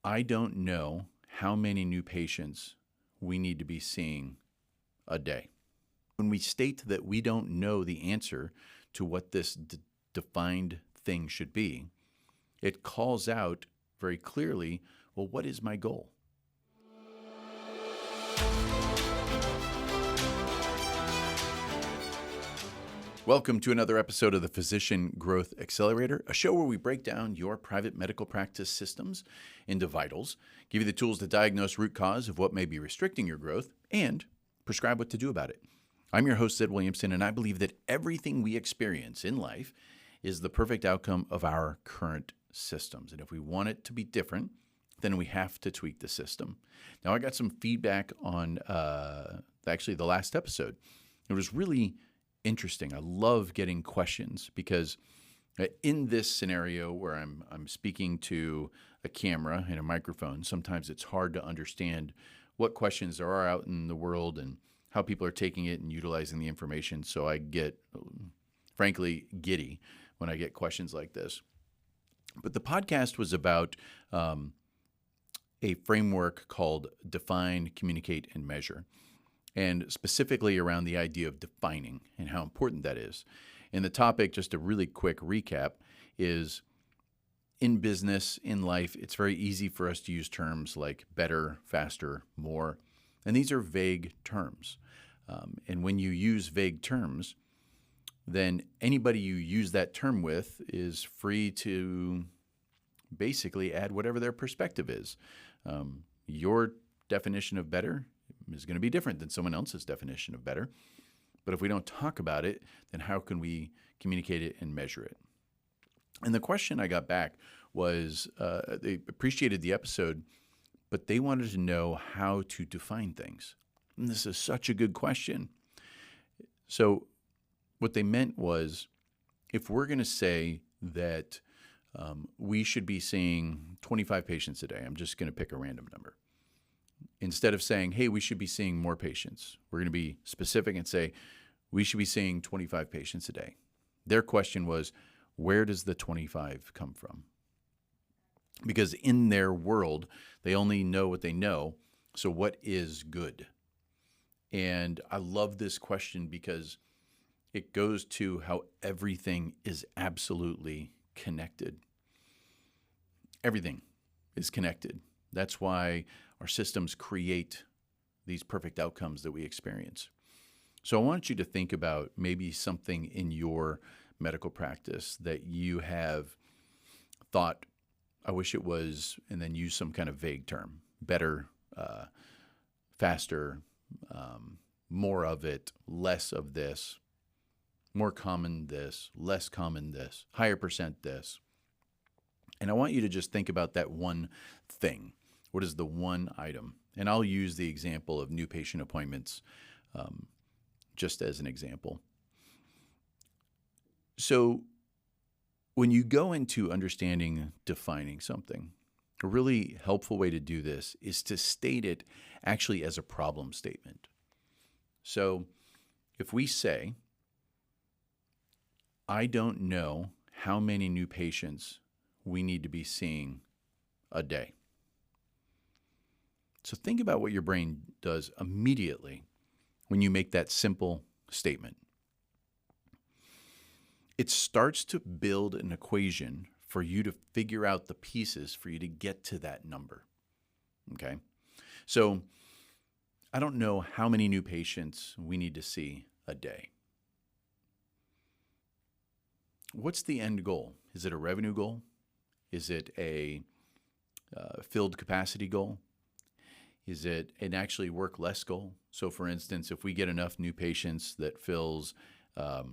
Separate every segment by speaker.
Speaker 1: I don't know how many new patients we need to be seeing a day. When we state that we don't know the answer to what this defined thing should be, it calls out very clearly, well, what is my goal? Welcome to another episode of the Physician Growth Accelerator, a show where we break down your private medical practice systems into vitals, give you the tools to diagnose root cause of what may be restricting your growth, and prescribe what to do about it. I'm your host, Sid Williamson, and I believe that everything we experience in life is the perfect outcome of our current systems. And if we want it to be different, then we have to tweak the system. Now, I got some feedback on actually the last episode. It was really interesting. I love getting questions because in this scenario where I'm speaking to a camera and a microphone, sometimes it's hard to understand what questions there are out in the world and how people are taking it and utilizing the information. So I get, frankly, giddy when I get questions like this. But the podcast was about a framework called Define, Communicate, and Measure, and specifically around the idea of defining and how important that is. And the topic, just a really quick recap, is in business, in life, it's very easy for us to use terms like better, faster, more, and these are vague terms. And when you use vague terms, then anybody you use that term with is free to basically add whatever their perspective is. Your definition of better is going to be different than someone else's definition of better. But if we don't talk about it, then how can we communicate it and measure it? And the question I got back was they appreciated the episode, but they wanted to know how to define things. And this is such a good question. So what they meant was, if we're going to say that we should be seeing 25 patients a day, I'm just going to pick a random number. Instead of saying, hey, we should be seeing more patients, we're going to be specific and say, we should be seeing 25 patients a day. Their question was, where does the 25 come from? Because in their world, they only know what they know. So what is good? And I love this question because it goes to how everything is absolutely connected. Everything is connected. That's why our systems create these perfect outcomes that we experience. So I want you to think about maybe something in your medical practice that you have thought, I wish it was, and then use some kind of vague term, better, faster, more of it, less of this, more common this, less common this, higher percent this. And I want you to just think about that one thing. What is the one item? And I'll use the example of new patient appointments just as an example. So when you go into understanding defining something, a really helpful way to do this is to state it actually as a problem statement. So if we say, I don't know how many new patients we need to be seeing a day. So think about what your brain does immediately when you make that simple statement. It starts to build an equation for you to figure out the pieces for you to get to that number. Okay? So I don't know how many new patients we need to see a day. What's the end goal? Is it a revenue goal? Is it a filled capacity goal? Is it an actually work less goal? So for instance, if we get enough new patients that fills a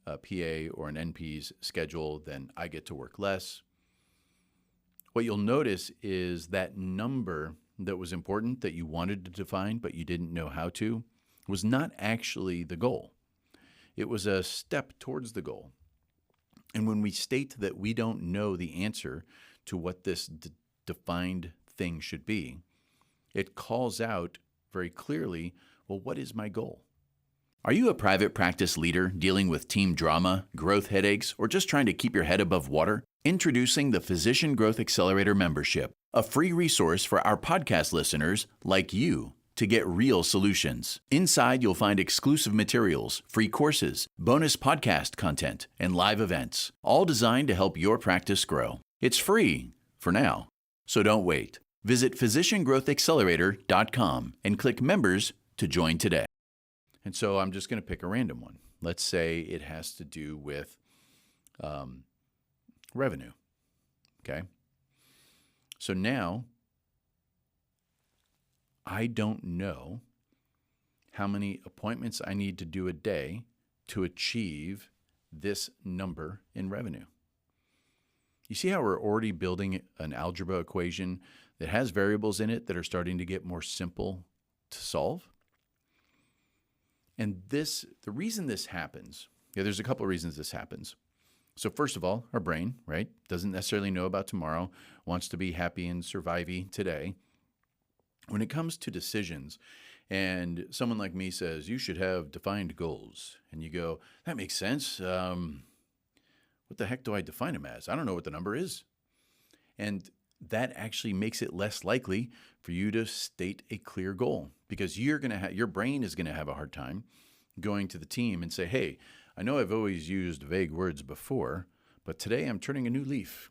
Speaker 1: PA or an NP's schedule, then I get to work less. What you'll notice is that number that was important that you wanted to define but you didn't know how to was not actually the goal. It was a step towards the goal. And when we state that we don't know the answer to what this defined thing should be, it calls out very clearly, well, what is my goal? Are you a private practice leader dealing with team drama, growth headaches, or just trying to keep your head above water? Introducing the Physician Growth Accelerator membership, a free resource for our podcast listeners like you to get real solutions. Inside, you'll find exclusive materials, free courses, bonus podcast content, and live events, all designed to help your practice grow. It's free for now, so don't wait. Visit physiciangrowthaccelerator.com and click members to join today. And so I'm just going to pick a random one. Let's say it has to do with revenue. Okay. So now I don't know how many appointments I need to do a day to achieve this number in revenue. You see how we're already building an algebra equation that has variables in it that are starting to get more simple to solve? And the reason this happens, there's a couple of reasons this happens. So first of all, our brain, right, doesn't necessarily know about tomorrow, wants to be happy and survivey today. When it comes to decisions, and someone like me says, you should have defined goals, and you go, that makes sense. What the heck do I define them as? I don't know what the number is. And that actually makes it less likely for you to state a clear goal, because your brain is going to have a hard time going to the team and say, hey, I know I've always used vague words before, but today I'm turning a new leaf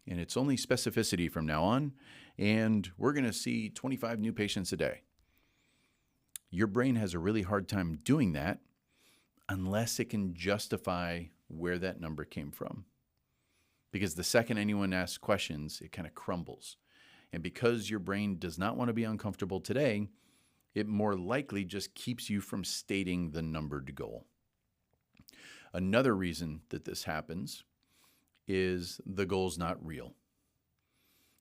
Speaker 1: and it's only specificity from now on, and we're going to see 25 new patients a day. Your brain has a really hard time doing that unless it can justify where that number came from. Because the second anyone asks questions, it kind of crumbles. And because your brain does not want to be uncomfortable today, it more likely just keeps you from stating the numbered goal. Another reason that this happens is the goal's not real.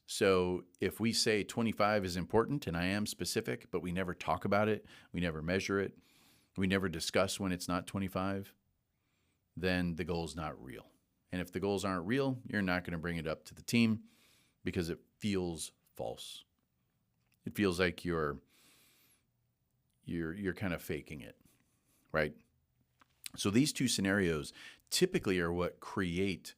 Speaker 1: So if we say 25 is important, and I am specific, but we never talk about it, we never measure it, we never discuss when it's not 25, then the goal's not real. And if the goals aren't real, you're not going to bring it up to the team because it feels false. It feels like you're kind of faking it, right? So these two scenarios typically are what create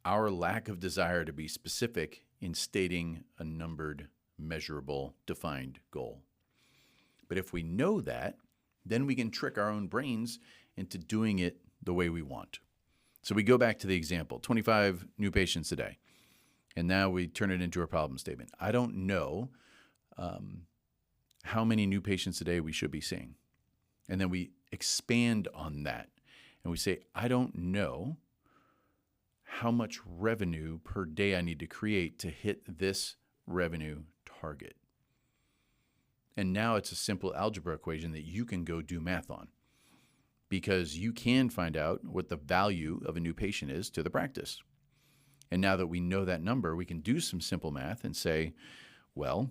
Speaker 1: our lack of desire to be specific in stating a numbered, measurable, defined goal. But if we know that, then we can trick our own brains into doing it the way we want. So we go back to the example, 25 new patients a day, and now we turn it into a problem statement. I don't know how many new patients a day we should be seeing. And then we expand on that, and we say, I don't know how much revenue per day I need to create to hit this revenue target. And now it's a simple algebra equation that you can go do math on, because you can find out what the value of a new patient is to the practice. And now that we know that number, we can do some simple math and say, well,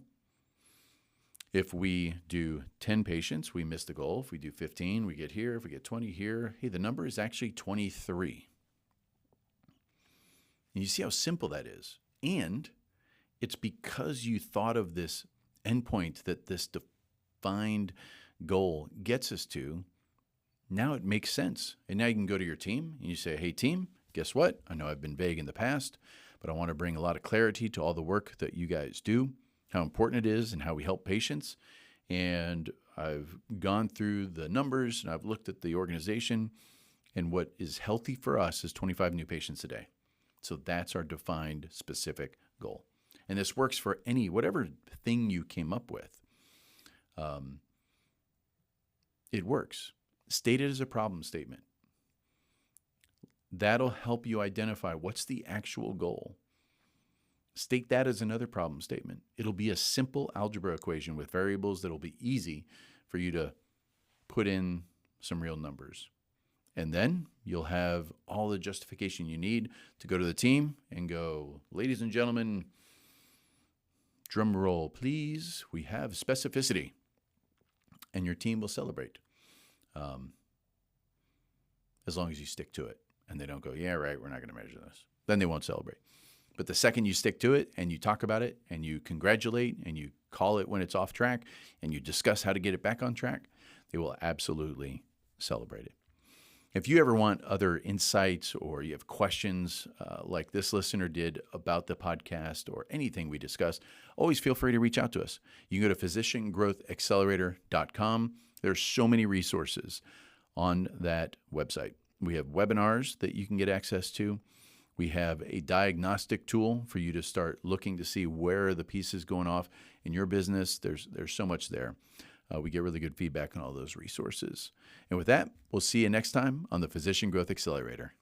Speaker 1: if we do 10 patients, we miss the goal. If we do 15, we get here. If we get 20 here, hey, the number is actually 23. And you see how simple that is. And it's because you thought of this endpoint that this defined goal gets us to. Now it makes sense. And now you can go to your team and you say, hey, team, guess what? I know I've been vague in the past, but I want to bring a lot of clarity to all the work that you guys do, how important it is and how we help patients. And I've gone through the numbers and I've looked at the organization, and what is healthy for us is 25 new patients a day. So that's our defined specific goal. And this works for whatever thing you came up with. It works. State it as a problem statement. That'll help you identify what's the actual goal. State that as another problem statement. It'll be a simple algebra equation with variables that'll be easy for you to put in some real numbers. And then you'll have all the justification you need to go to the team and go, ladies and gentlemen, drum roll, please. We have specificity. And your team will celebrate. As long as you stick to it and they don't go, yeah, right, we're not going to measure this. Then they won't celebrate. But the second you stick to it and you talk about it and you congratulate and you call it when it's off track and you discuss how to get it back on track, they will absolutely celebrate it. If you ever want other insights or you have questions like this listener did about the podcast or anything we discussed, always feel free to reach out to us. You can go to physiciangrowthaccelerator.com. There's so many resources on that website. We have webinars that you can get access to. We have a diagnostic tool for you to start looking to see where are the pieces going off in your business. There's so much there. We get really good feedback on all those resources. And with that, we'll see you next time on the Physician Growth Accelerator.